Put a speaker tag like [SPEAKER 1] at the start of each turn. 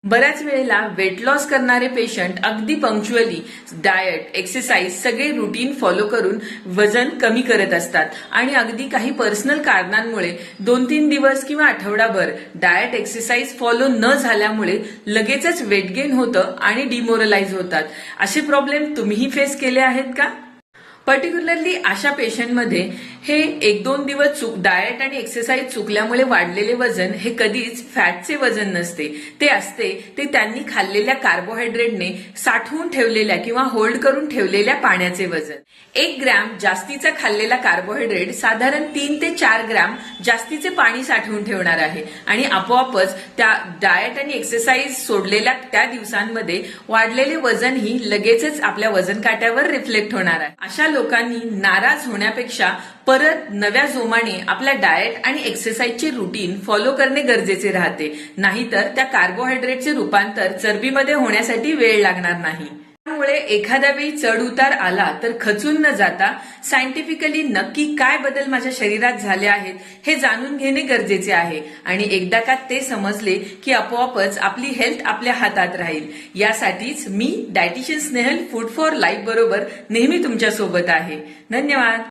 [SPEAKER 1] बऱ्याच वेळेला weight loss करणारे पेशंट अगदी पंक्च्युअली डाएट, एक्सरसाइज सगळे रुटीन फॉलो करून वजन कमी करत असतात आणि अगदी काही पर्सनल कारणांमुळे 2-3 दिवस किंवा आठवडाभर डाएट, एक्सरसाइज फॉलो न झाल्यामुळे लगेचच वेट गेन होतं आणि डिमोरलाइज होतात. असे प्रॉब्लेम तुम्हीही फेस केले आहेत का? पर्टिक्युलरली अशा पेशंटमध्ये हे 1-2 दिवस डाएट आणि एक्सरसाइज चुकल्यामुळे वाढलेले वजन हे कधीच फॅटचे वजन नसते. ते असते ते त्यांनी खाल्लेल्या कार्बोहायड्रेटने साठवून ठेवलेल्या किंवा होल्ड करून ठेवलेल्या पाण्याचे वजन. 1 ग्रॅम जास्तीचा खाल्लेला कार्बोहायड्रेट साधारण 3 ते 4 ग्रॅम जास्तीचे पाणी साठवून ठेवणार आहे आणि आपोआपच त्या डाएट आणि एक्सरसाइज सोडलेल्या त्या दिवसांमध्ये वाढलेले वजन ही लगेचच आपल्या वजन काट्यावर रिफ्लेक्ट होणार आहे. अशा लोकांनी नाराज होण्यापेक्षा परत नव्या जोमाने आपल्या डाएट आणि एक्सरसाइजचे रुटीन फॉलो करणे गरजेचे राहते. नाहीतर त्या कार्बोहायड्रेटचे रूपांतर चरबीमध्ये होण्यासाठी वेळ लागणार नाही. त्यामुळे एखाद्या वेळी चढ उतार आला तर खचून न जाता सायंटिफिकली नक्की काय बदल माझ्या शरीरात झाले आहेत हे जाणून घेणे गरजेचे आहे आणि एकदा का ते समजले की आपोआपच आपली हेल्थ आपल्या हातात राहील. यासाठीच मी dietitian Snehal food for life बरोबर नेहमी तुमच्या सोबत आहे. धन्यवाद.